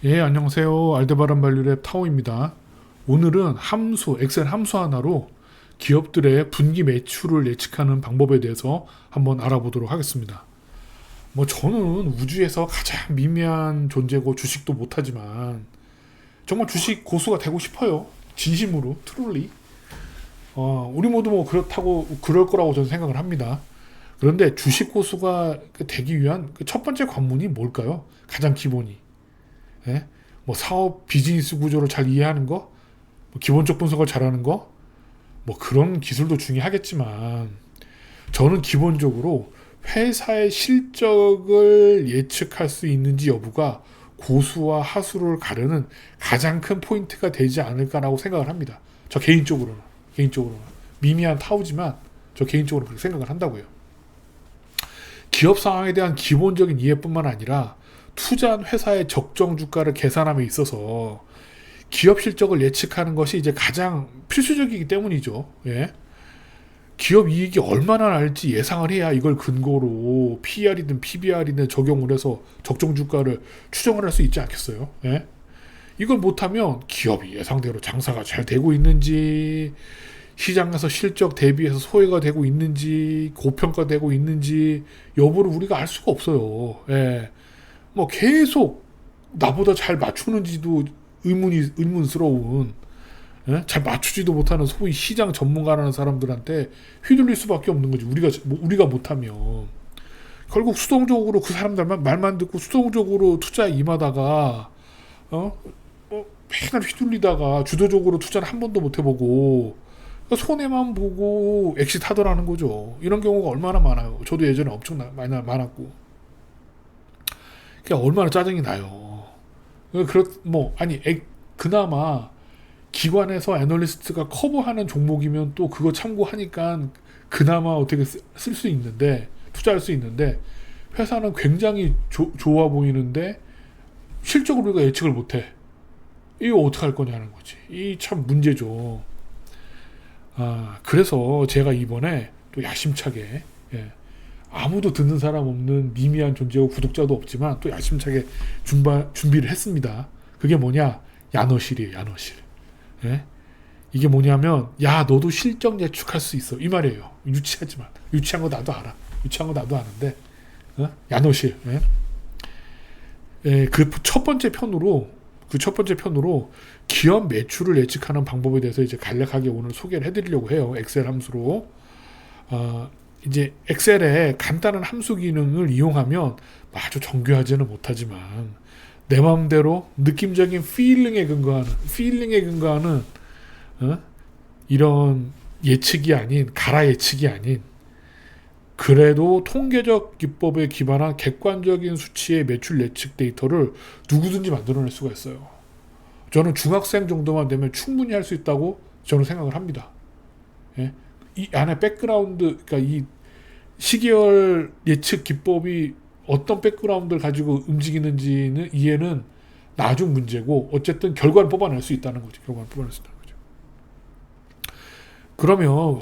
예, 안녕하세요. 알데바란 발류랩 타오입니다. 오늘은 엑셀 함수 하나로 기업들의 분기 매출을 예측하는 방법에 대해서 한번 알아보도록 하겠습니다. 저는 우주에서 가장 미미한 존재고 주식도 못하지만 정말 주식 고수가 되고 싶어요. 진심으로, 트롤리. 우리 모두 그렇다고 그럴 거라고 저는 생각을 합니다. 그런데 주식 고수가 되기 위한 그 첫 번째 관문이 뭘까요? 가장 기본이. 예? 사업 비즈니스 구조를 잘 이해하는 거, 기본적 분석을 잘하는 거, 그런 기술도 중요하겠지만 저는 기본적으로 회사의 실적을 예측할 수 있는지 여부가 고수와 하수를 가르는 가장 큰 포인트가 되지 않을까라고 생각을 합니다. 저 개인적으로는 미미한 타우지만 저 개인적으로 그렇게 생각을 한다고요. 기업 상황에 대한 기본적인 이해뿐만 아니라 투자한 회사의 적정 주가를 계산함에 있어서 기업 실적을 예측하는 것이 이제 가장 필수적이기 때문이죠. 예. 기업 이익이 얼마나 날지 예상을 해야 이걸 근거로 PER이든 PBR이든 적용을 해서 적정 주가를 추정을 할 수 있지 않겠어요? 예. 이걸 못하면 기업이 예상대로 장사가 잘 되고 있는지, 시장에서 실적 대비해서 소외가 되고 있는지, 고평가되고 있는지 여부를 우리가 알 수가 없어요. 예. 계속 나보다 잘 맞추는지도 의문스러운, 예? 잘 맞추지도 못하는 소위 시장 전문가라는 사람들한테 휘둘릴 수밖에 없는 거지. 우리가 못하면 결국 수동적으로 그 사람들만 말만 듣고 수동적으로 투자에 임하다가 맨날 휘둘리다가 주도적으로 투자를 한 번도 못 해보고 손해만 보고 엑시트하더라는 거죠. 이런 경우가 얼마나 많아요. 저도 예전에 엄청 많았고. 얼마나 짜증이 나요. 그나마 기관에서 애널리스트가 커버하는 종목이면 또 그거 참고하니까 그나마 어떻게 쓸 수 있는데, 투자할 수 있는데, 회사는 굉장히 좋아 보이는데 실적을 우리가 예측을 못해. 이거 어떻게 할 거냐는 거지. 이 참 문제죠. 그래서 제가 이번에 또 야심차게, 예, 아무도 듣는 사람 없는 미미한 존재고 구독자도 없지만 또 야심차게 준비를 했습니다. 그게 뭐냐? 야너실이에요. 야너실. 예? 이게 뭐냐면, 야, 너도 실적 예측할 수 있어, 이 말이에요. 유치하지만 유치한 거 나도 알아. 유치한 거 나도 아는데, 야너실. 예? 예, 그 첫 번째 편으로 기업 매출을 예측하는 방법에 대해서 이제 간략하게 오늘 소개를 해드리려고 해요. 엑셀 함수로. 이제 엑셀에 간단한 함수 기능을 이용하면 아주 정교하지는 못하지만 내 마음대로 느낌적인 필링에 근거하는 이런 예측이 아닌, 가라 예측이 아닌, 그래도 통계적 기법에 기반한 객관적인 수치의 매출 예측 데이터를 누구든지 만들어낼 수가 있어요. 저는 중학생 정도만 되면 충분히 할 수 있다고 저는 생각을 합니다. 예? 이 안에 백그라운드, 그러니까 이 시계열 예측 기법이 어떤 백그라운드를 가지고 움직이는지는 이해는 나중 문제고, 어쨌든 결과를 뽑아낼 수 있다는 거죠. 그러면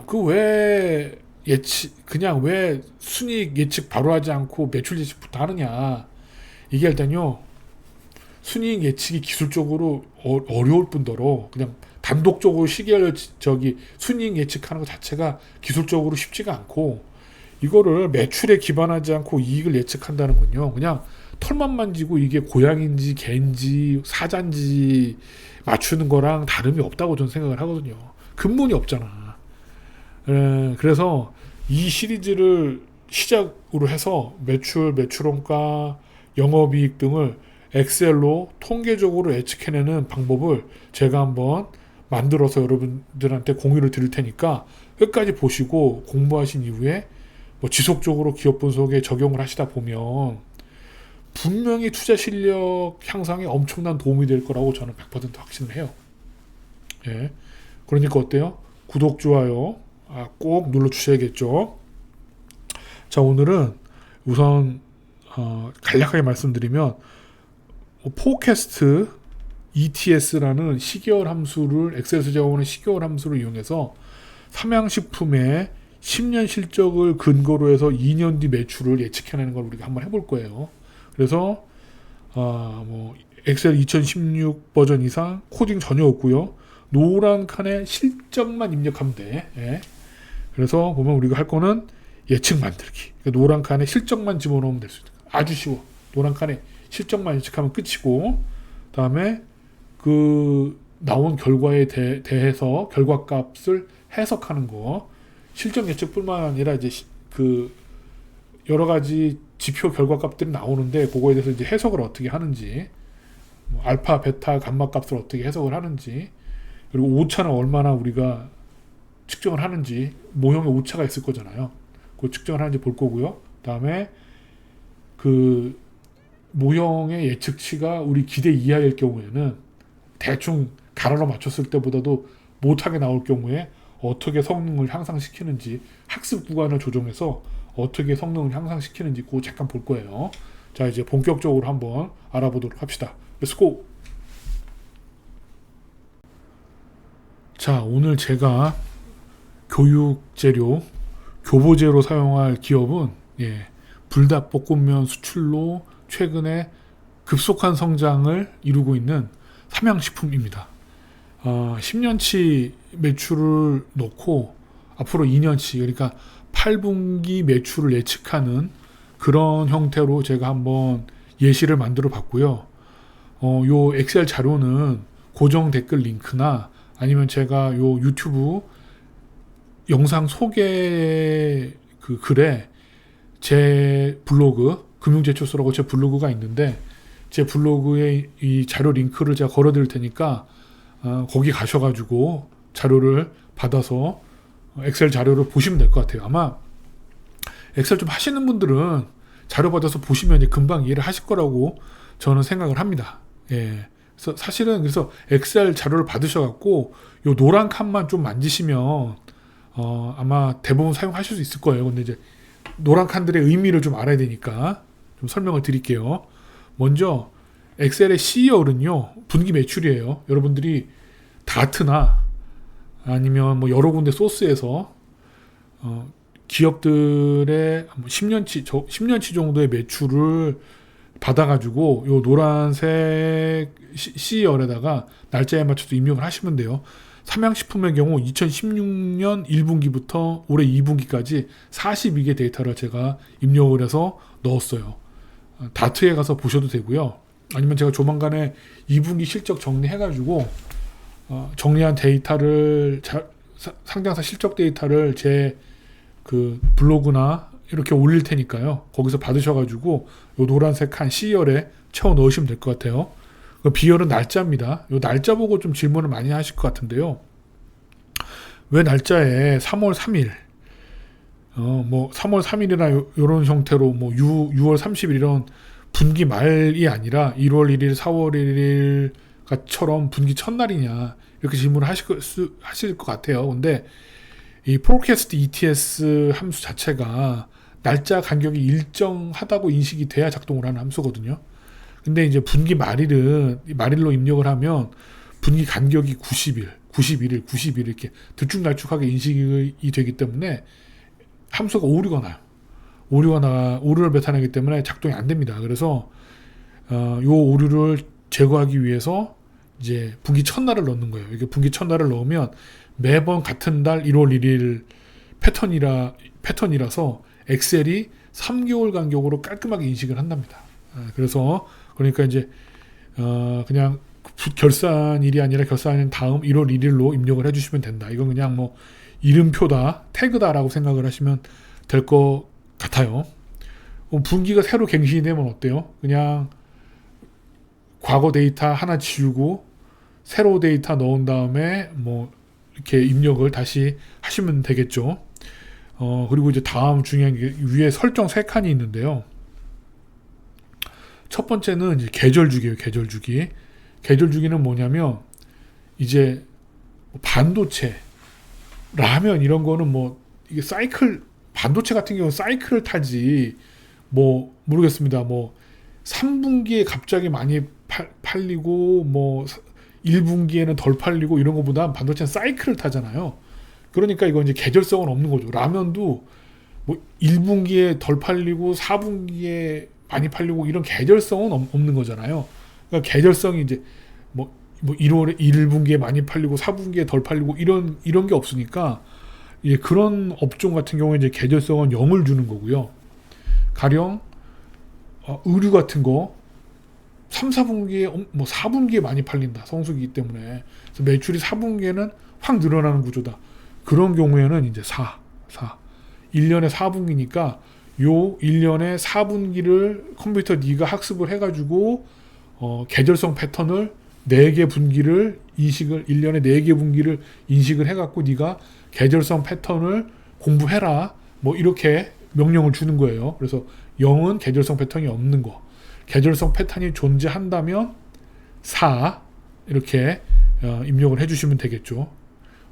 왜 순이익 예측 바로 하지 않고 매출 예측부터 하느냐? 이게 일단요, 순이익 예측이 기술적으로 어려울 뿐더러 그냥 단독적으로 순이익 예측하는 것 자체가 기술적으로 쉽지가 않고, 이거를 매출에 기반하지 않고 이익을 예측한다는 건요, 그냥 털만 만지고 이게 고양인지 개인지 사자인지 맞추는 거랑 다름이 없다고 저는 생각을 하거든요. 근본이 없잖아. 그래서 이 시리즈를 시작으로 해서 매출원가, 영업이익 등을 엑셀로 통계적으로 예측해내는 방법을 제가 한번 만들어서 여러분들한테 공유를 드릴 테니까 끝까지 보시고 공부하신 이후에 지속적으로 기업 분석에 적용을 하시다 보면 분명히 투자 실력 향상에 엄청난 도움이 될 거라고 저는 100% 확신을 해요. 예. 그러니까 어때요? 구독, 좋아요 꼭 눌러주셔야겠죠. 자, 오늘은 우선 간략하게 말씀드리면 포캐스트 ETS라는 시계열 함수를, 엑셀에서 제공하는 시계열 함수를 이용해서 삼양식품의 10년 실적을 근거로 해서 2년 뒤 매출을 예측해내는 걸 우리가 한번 해볼 거예요. 그래서 엑셀 2016 버전 이상 코딩 전혀 없고요. 노란 칸에 실적만 입력하면 돼. 예. 그래서 보면 우리가 할 거는 예측 만들기. 그러니까 노란 칸에 실적만 집어넣으면 될 수 있다. 아주 쉬워. 노란 칸에 실적만 예측하면 끝이고, 다음에 그 나온 결과에 대해서 결과값을 해석하는 거. 실적 예측뿐만 아니라 이제 그 여러 가지 지표 결과값들이 나오는데 그거에 대해서 이제 해석을 어떻게 하는지, 뭐 알파, 베타, 감마 값을 어떻게 해석을 하는지, 그리고 오차는 얼마나 우리가 측정을 하는지, 모형에 오차가 있을 거잖아요. 그 측정을 하는지 볼 거고요. 다음에 그 모형의 예측치가 우리 기대 이하일 경우에는 대충 가로로 맞췄을 때보다도 못하게 나올 경우에 어떻게 성능을 향상시키는지, 학습 구간을 조정해서 어떻게 성능을 향상시키는지 그거 잠깐 볼 거예요. 자, 이제 본격적으로 한번 알아보도록 합시다. Let's go! 자, 오늘 제가 교육재료, 교보제로 사용할 기업은 불닭볶음면 수출로 최근에 급속한 성장을 이루고 있는 삼양식품입니다. 10년치 매출을 놓고 앞으로 2년치, 그러니까 8분기 매출을 예측하는 그런 형태로 제가 한번 예시를 만들어 봤고요. 요 엑셀 자료는 고정 댓글 링크나 아니면 제가 요 유튜브 영상 소개 그 글에 제 블로그, 금융제초소라고 제 블로그가 있는데, 제 블로그에 이 자료 링크를 제가 걸어 드릴 테니까 거기 가셔가지고 자료를 받아서 엑셀 자료를 보시면 될 것 같아요. 아마 엑셀 좀 하시는 분들은 자료 받아서 보시면 이제 금방 이해를 하실 거라고 저는 생각을 합니다. 예. 그래서 사실은 그래서 엑셀 자료를 받으셔갖고 요 노란 칸만 좀 만지시면 아마 대부분 사용하실 수 있을 거예요. 근데 이제 노란 칸들의 의미를 좀 알아야 되니까 좀 설명을 드릴게요. 먼저 엑셀의 CER은요, 분기 매출이에요. 여러분들이 다트나 아니면 뭐 여러 군데 소스에서 기업들의 10년치 정도의 매출을 받아가지고 요 노란색 CER에다가 날짜에 맞춰서 입력을 하시면 돼요. 삼양식품의 경우 2016년 1분기부터 올해 2분기까지 42개 데이터를 제가 입력을 해서 넣었어요. 다트에 가서 보셔도 되고요. 아니면 제가 조만간에 2분기 실적 정리해가지고 정리한 데이터를 상장사 실적 데이터를 제 그 블로그나 이렇게 올릴 테니까요. 거기서 받으셔가지고 요 노란색 칸 C열에 채워 넣으시면 될 것 같아요. 그 B열은 날짜입니다. 요 날짜 보고 좀 질문을 많이 하실 것 같은데요. 왜 날짜에 3월 3일, 뭐 3월 3일이나 요런 형태로 뭐 6월 30일 이런 분기 말이 아니라 1월 1일, 4월 1일처럼 분기 첫날이냐 이렇게 질문을 하실 것 같아요. 근데 이 forecast ETS 함수 자체가 날짜 간격이 일정하다고 인식이 돼야 작동을 하는 함수거든요. 근데 이제 분기 말일로 입력을 하면 분기 간격이 90일, 91일, 90일 이렇게 들쭉날쭉하게 인식이 되기 때문에 함수가 오류를 나타내기 때문에 작동이 안 됩니다. 그래서 요 오류를 제거하기 위해서 이제 분기 첫날을 넣는 거예요. 이게 분기 첫날을 넣으면 매번 같은 달 1월 1일 패턴이라서 엑셀이 3개월 간격으로 깔끔하게 인식을 한답니다. 그래서 그러니까 이제 그냥 결산일이 아니라 결산일 다음 1월 1일로 입력을 해주시면 된다. 이건 그냥 뭐 이름표다, 태그다라고 생각을 하시면 될 것 같아요. 분기가 새로 갱신이 되면 어때요? 그냥 과거 데이터 하나 지우고 새로 데이터 넣은 다음에 뭐 이렇게 입력을 다시 하시면 되겠죠. 그리고 이제 다음 중요한 게 위에 설정 3칸이 있는데요. 첫 번째는 이제 계절 주기예요. 계절 주기. 계절 주기는 뭐냐면 이제 반도체, 라면 이런 거는 뭐 이게 반도체 같은 경우는 사이클을 타지 뭐 모르겠습니다. 뭐 3분기에 갑자기 많이 팔리고 뭐 1분기에는 덜 팔리고 이런 것보다 반도체는 사이클을 타잖아요. 그러니까 이건 이제 계절성은 없는 거죠. 라면도 뭐 1분기에 덜 팔리고 4분기에 많이 팔리고 이런 계절성은 없는 거잖아요. 그러니까 계절성이 이제 뭐 1월에 1분기에 많이 팔리고 4분기에 덜 팔리고 이런 게 없으니까 예, 그런 업종 같은 경우에 이제 계절성은 0을 주는 거고요. 가령 의류 같은 거 3, 4분기에 뭐 4분기에 많이 팔린다. 성수기이기 때문에. 그래서 매출이 4분기에는 확 늘어나는 구조다. 그런 경우에는 이제 1년에 4분기니까 요 1년에 4분기를 컴퓨터 네가 학습을 해가지고 계절성 패턴을 4개 분기를 1년에 4개 분기를 인식을 해갖고 네가 계절성 패턴을 공부해라. 뭐 이렇게 명령을 주는 거예요. 그래서 0은 계절성 패턴이 없는 거. 계절성 패턴이 존재한다면 4 이렇게 입력을 해주시면 되겠죠.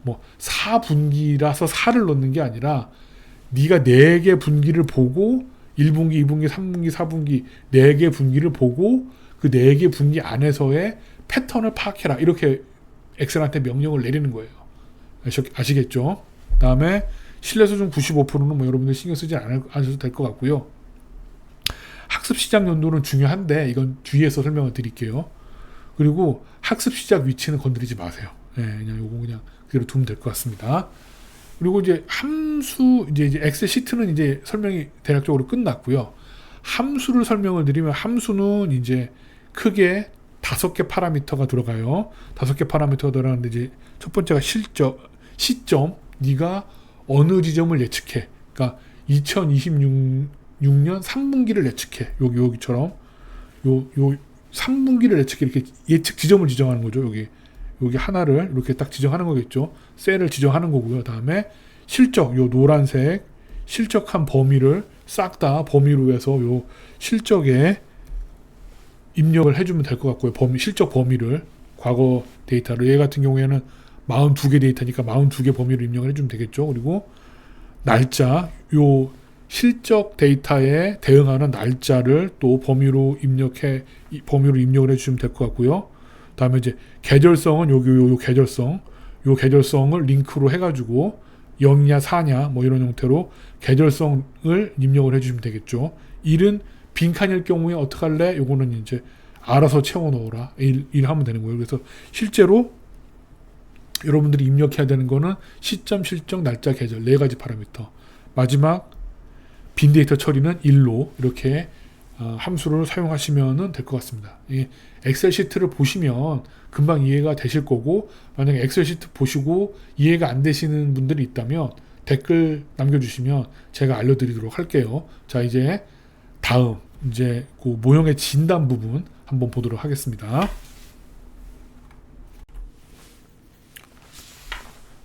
뭐 4분기라서 4를 넣는 게 아니라 네가 4개 분기를 보고 1분기, 2분기, 3분기, 4분기 4개 분기를 보고 그 4개 분기 안에서의 패턴을 파악해라. 이렇게 엑셀한테 명령을 내리는 거예요. 아시겠죠? 다음에 신뢰수준 95%는 뭐 여러분들 신경 쓰지 않으셔도 될 것 같고요. 학습 시작 연도는 중요한데 이건 뒤에서 설명을 드릴게요. 그리고 학습 시작 위치는 건드리지 마세요. 네, 그냥 요거 그냥 그대로 두면 될 것 같습니다. 그리고 이제 함수 이제 엑셀 시트는 이제 설명이 대략적으로 끝났고요. 함수를 설명을 드리면 함수는 이제 크게 5개 파라미터가 들어가요. 5개 파라미터가 들어가는데 이제 첫 번째가 시점. 네가 어느 지점을 예측해. 그러니까 2026년 3분기를 예측해. 여기처럼 요 3분기를 예측해. 이렇게 예측 지점을 지정하는 거죠. 여기 하나를 이렇게 딱 지정하는 거겠죠. 셀을 지정하는 거고요. 다음에 실적, 요 노란색 실적한 범위를 싹 다 범위로 해서 요 실적에 입력을 해주면 될 것 같고요. 실적 범위를 과거 데이터를 얘 같은 경우에는 42개 데이터니까 42개 범위로 입력을 해주면 되겠죠. 그리고 날짜, 요 실적 데이터에 대응하는 날짜를 또 범위로 입력을 해주시면 될 것 같고요. 다음에 이제 계절성은 요 계절성을 링크로 해가지고 0이냐 4냐 뭐 이런 형태로 계절성을 입력을 해주시면 되겠죠. 일은 빈칸일 경우에 어떻게 할래? 요거는 이제 알아서 채워 넣어라. 일 하면 되는 거예요. 그래서 실제로 여러분들이 입력해야 되는 거는 시점, 실적, 날짜, 계절 4가지 파라미터. 마지막 빈 데이터 처리는 1로 이렇게 함수를 사용하시면 될 것 같습니다. 이 엑셀 시트를 보시면 금방 이해가 되실 거고, 만약에 엑셀 시트 보시고 이해가 안 되시는 분들이 있다면 댓글 남겨주시면 제가 알려드리도록 할게요. 자, 이제 다음 이제 그 모형의 진단 부분 한번 보도록 하겠습니다.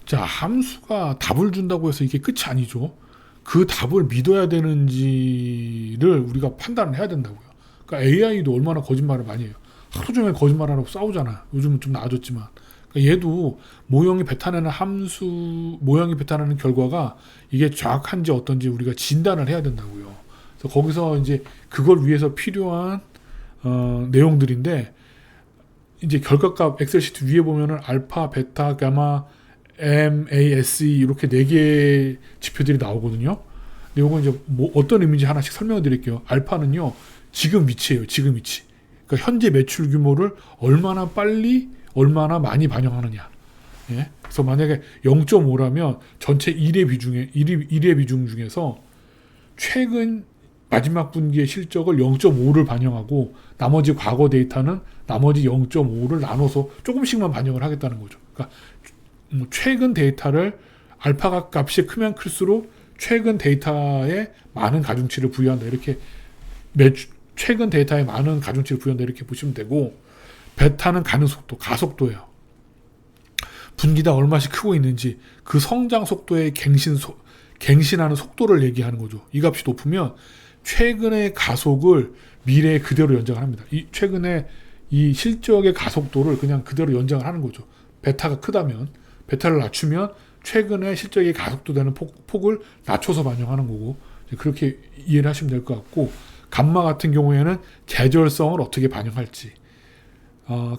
자, 함수가 답을 준다고 해서 이게 끝이 아니죠. 그 답을 믿어야 되는지를 우리가 판단을 해야 된다고요. 그러니까 AI도 얼마나 거짓말을 많이 해요. 하루 종일 거짓말하라고 싸우잖아. 요즘은 좀 나아졌지만. 그러니까 얘도 모형이 나타내는 결과가 이게 정확한지 어떤지 우리가 진단을 해야 된다고요. 그래서 거기서 이제 그걸 위해서 필요한 내용들인데, 이제 결과값 엑셀 시트 위에 보면은 알파, 베타, 가마, MASE 이렇게 4개의 지표들이 나오거든요. 근데 요건 이제 뭐 어떤 의미인지 하나씩 설명을 드릴게요. 알파는요, 지금 위치예요. 지금 위치. 그러니까 현재 매출 규모를 얼마나 빨리, 얼마나 많이 반영하느냐. 예? 그래서 만약에 0.5라면 전체 1의 비중 중에서 최근 마지막 분기의 실적을 0.5를 반영하고 나머지 과거 데이터는 나머지 0.5를 나눠서 조금씩만 반영을 하겠다는 거죠. 그러니까 최근 데이터를 알파 값이 크면 클수록 최근 데이터에 많은 가중치를 부여한다. 이렇게 최근 데이터에 많은 가중치를 부여한다. 이렇게 보시면 되고, 베타는 가는 속도, 가속도예요. 분기당 얼마씩 크고 있는지 그 성장 속도의 갱신하는 속도를 얘기하는 거죠. 이 값이 높으면 최근의 가속을 미래에 그대로 연장을 합니다. 최근에 이 실적의 가속도를 그냥 그대로 연장을 하는 거죠. 베타가 크다면, 베타를 낮추면 최근에 실적이 가속도 되는 폭을 낮춰서 반영하는 거고, 그렇게 이해를 하시면 될 것 같고, 감마 같은 경우에는 계절성을 어떻게 반영할지,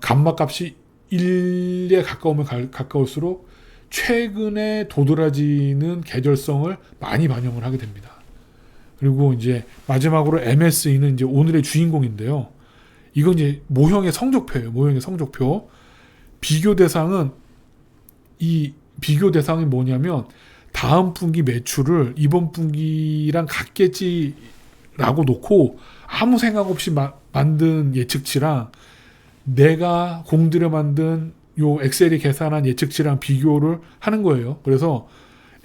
감마 값이 1에 가까우면 가까울수록 최근에 도드라지는 계절성을 많이 반영을 하게 됩니다. 그리고 이제 마지막으로 MSE는 이제 오늘의 주인공인데요. 이건 이제 모형의 성적표예요. 모형의 성적표. 비교 대상은 이 비교 대상이 뭐냐면 다음 분기 매출을 이번 분기랑 같겠지라고 놓고 아무 생각 없이 만든 예측치랑 내가 공들여 만든 요 엑셀이 계산한 예측치랑 비교를 하는 거예요. 그래서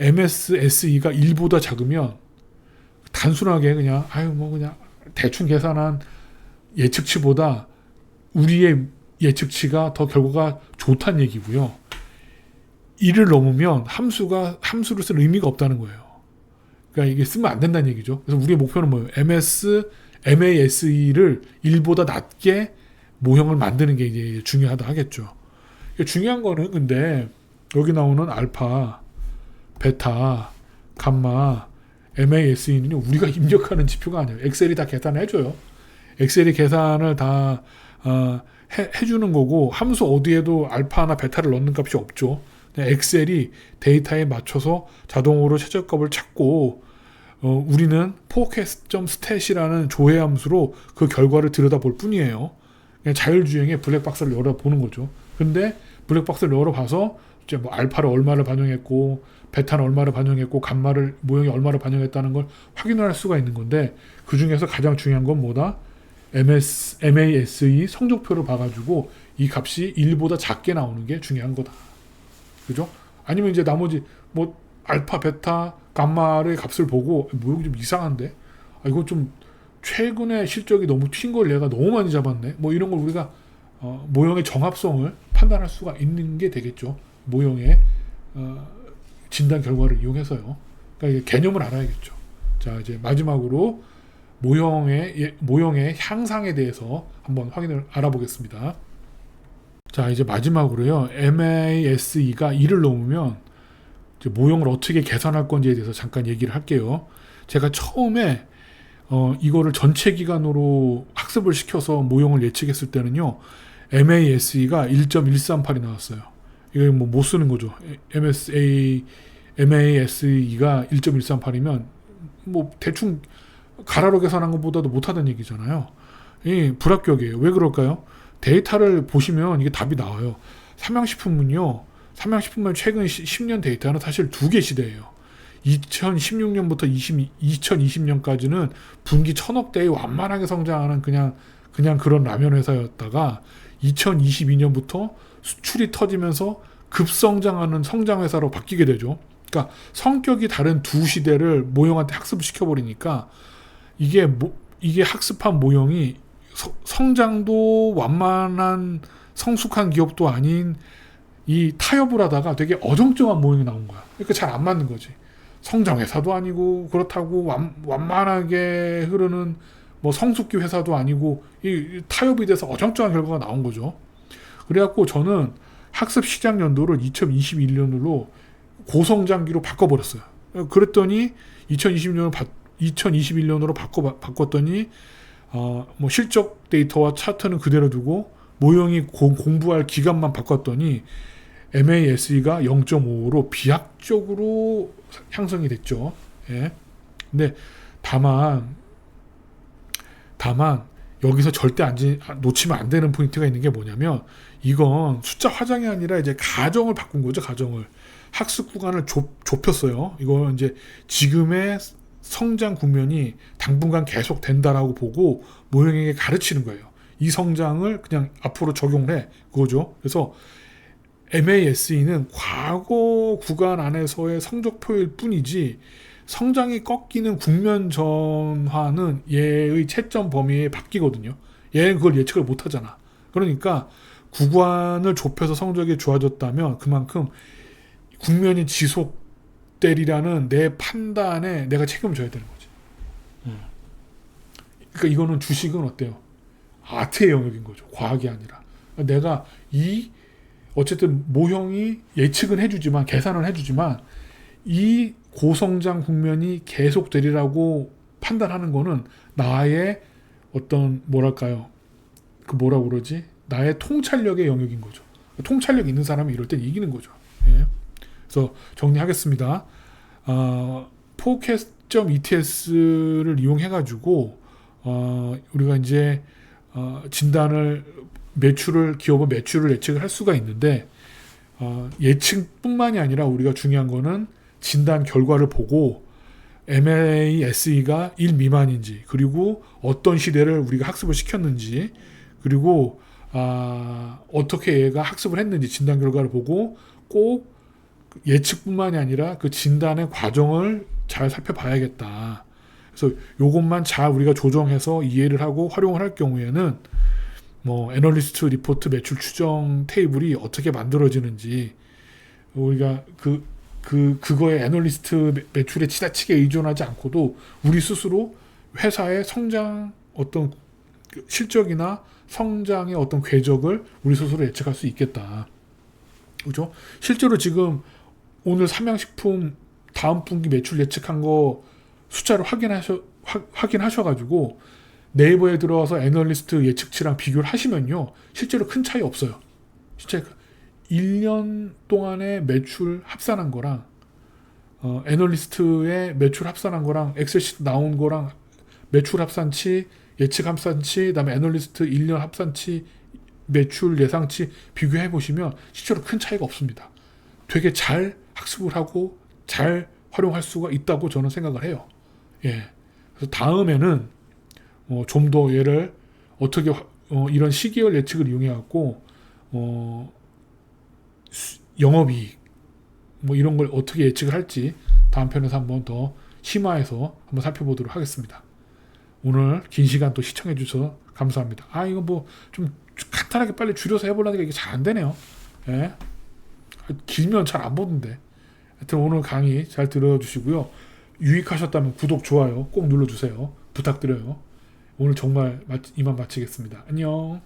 MSSE가 1보다 작으면 단순하게 그냥 그냥 대충 계산한 예측치보다 우리의 예측치가 더 결과가 좋다는 얘기고요. 1을 넘으면 함수를 쓸 의미가 없다는 거예요. 그러니까 이게 쓰면 안 된다는 얘기죠. 그래서 우리의 목표는 뭐예요? MASE를 1보다 낮게 모형을 만드는 게 이제 중요하다 하겠죠. 중요한 거는 근데 여기 나오는 알파, 베타, 감마, MASE는 우리가 입력하는 지표가 아니에요. 엑셀이 다 계산해줘요. 엑셀이 계산을 다 해주는 거고 함수 어디에도 알파나 베타를 넣는 값이 없죠. 엑셀이 데이터에 맞춰서 자동으로 최저값을 찾고 우리는 forecast.stat이라는 조회 함수로 그 결과를 들여다볼 뿐이에요. 그냥 자율주행의 블랙박스를 열어보는 거죠. 근데 블랙박스를 열어봐서 이제 뭐 알파를 얼마를 반영했고 베타는 얼마를 반영했고 감마를 모형이 얼마를 반영했다는 걸 확인을 할 수가 있는 건데 그 중에서 가장 중요한 건 뭐다? MASE 성적표를 봐가지고 이 값이 1보다 작게 나오는 게 중요한 거다. 그죠? 아니면 이제 나머지 뭐 알파, 베타, 감마의 값을 보고 모형이 좀 이상한데? 이거 좀 최근에 실적이 너무 튄 걸 내가 너무 많이 잡았네. 뭐 이런 걸 우리가 모형의 정합성을 판단할 수가 있는 게 되겠죠. 모형의 진단 결과를 이용해서요. 그러니까 이게 개념을 알아야겠죠. 자, 이제 마지막으로 모형의 향상에 대해서 한번 알아보겠습니다. 자, 이제 마지막으로요. MASE가 1을 넘으면 이제 모형을 어떻게 계산할 건지에 대해서 잠깐 얘기를 할게요. 제가 처음에 이거를 전체 기간으로 학습을 시켜서 모형을 예측했을 때는요. MASE가 1.138이 나왔어요. 이거 뭐 못 쓰는 거죠. MASE가 1.138이면 뭐 대충 가라로 계산한 것보다도 못하다는 얘기잖아요. 불합격이에요. 왜 그럴까요? 데이터를 보시면 이게 답이 나와요. 삼양식품은요. 삼양식품만 최근 10년 데이터는 사실 두 개 시대예요. 2016년부터 2020년까지는 분기 1000억대에 완만하게 성장하는 그냥 그런 라면 회사였다가 2022년부터 수출이 터지면서 급성장하는 성장 회사로 바뀌게 되죠. 그러니까 성격이 다른 두 시대를 모형한테 학습을 시켜버리니까 이게 학습한 모형이 성장도 완만한 성숙한 기업도 아닌 이 타협을 하다가 되게 어정쩡한 모형이 나온 거야. 그러니까 잘 안 맞는 거지. 성장 회사도 아니고 그렇다고 완만하게 흐르는 뭐 성숙기 회사도 아니고 이 타협이 돼서 어정쩡한 결과가 나온 거죠. 그래갖고 저는 학습 시작 연도를 2021년으로 고성장기로 바꿔버렸어요. 그랬더니 2021년으로 바꿨더니 뭐 실적 데이터와 차트는 그대로 두고 모형이 공부할 기간만 바꿨더니 MASE가 0.5로 비약적으로 향상이 됐죠. 예. 근데 다만 여기서 절대 놓치면 안 되는 포인트가 있는 게 뭐냐면 이건 숫자 화장이 아니라 이제 가정을 바꾼 거죠. 가정을 학습 구간을 좁혔어요. 이거 이제 지금의 성장 국면이 당분간 계속 된다라고 보고 모형에게 가르치는 거예요. 이 성장을 그냥 앞으로 적용을 해. 그거죠. 그래서 MASE는 과거 구간 안에서의 성적표일 뿐이지 성장이 꺾이는 국면 전환은 얘의 채점 범위에 바뀌거든요. 얘는 그걸 예측을 못 하잖아. 그러니까 구간을 좁혀서 성적이 좋아졌다면 그만큼 국면이 지속되리라는 내 판단에 내가 책임을 져야 되는 거지. 그러니까 이거는 주식은 어때요? 아트의 영역인 거죠. 과학이 아니라. 내가 어쨌든 모형이 예측은 해주지만 계산은 해주지만 이 고성장 국면이 계속되리라고 판단하는 거는 나의 어떤 뭐랄까요? 뭐라고 그러지? 나의 통찰력의 영역인 거죠. 통찰력 있는 사람이 이럴 땐 이기는 거죠. 예. 그래서 정리하겠습니다. forecast.ets를 이용해가지고 우리가 이제 진단을 기업은 매출을 예측을 할 수가 있는데 예측뿐만이 아니라 우리가 중요한 거는 진단 결과를 보고 MASE가 1 미만인지 그리고 어떤 시대를 우리가 학습을 시켰는지 그리고 어떻게 얘가 학습을 했는지 진단 결과를 보고 꼭 예측뿐만이 아니라 그 진단의 과정을 잘 살펴봐야겠다. 그래서 요것만 잘 우리가 조정해서 이해를 하고 활용을 할 경우에는 뭐 애널리스트 리포트 매출 추정 테이블이 어떻게 만들어지는지 우리가 그거에 애널리스트 매출에 지나치게 의존하지 않고도 우리 스스로 회사의 성장 어떤 실적이나 성장의 어떤 궤적을 우리 스스로 예측할 수 있겠다. 그죠? 실제로 지금 오늘 삼양식품 다음 분기 매출 예측한 거 숫자를 확인하셔가지고 네이버에 들어와서 애널리스트 예측치랑 비교를 하시면요. 실제로 큰 차이 없어요. 진짜 1년 동안의 매출 합산한 거랑 애널리스트의 매출 합산한 거랑 엑셀시트 나온 거랑 매출 합산치, 예측 합산치, 그다음에 애널리스트 1년 합산치, 매출 예상치 비교해 보시면 실제로 큰 차이가 없습니다. 되게 잘 학습을 하고 잘 활용할 수가 있다고 저는 생각을 해요. 예. 그래서 다음에는 좀 더 얘를 어떻게 이런 시계열 예측을 이용해 갖고 영업이익 뭐 이런 걸 어떻게 예측을 할지 다음 편에서 한번 더 심화해서 한번 살펴보도록 하겠습니다. 오늘 긴 시간 또 시청해 주셔서 감사합니다. 이거 뭐 좀 간단하게 빨리 줄여서 해보려니까 이게 잘 안 되네요. 예? 길면 잘 안 보는데. 하여튼 오늘 강의 잘 들어주시고요. 유익하셨다면 구독, 좋아요 꼭 눌러주세요. 부탁드려요. 오늘 정말 이만 마치겠습니다. 안녕.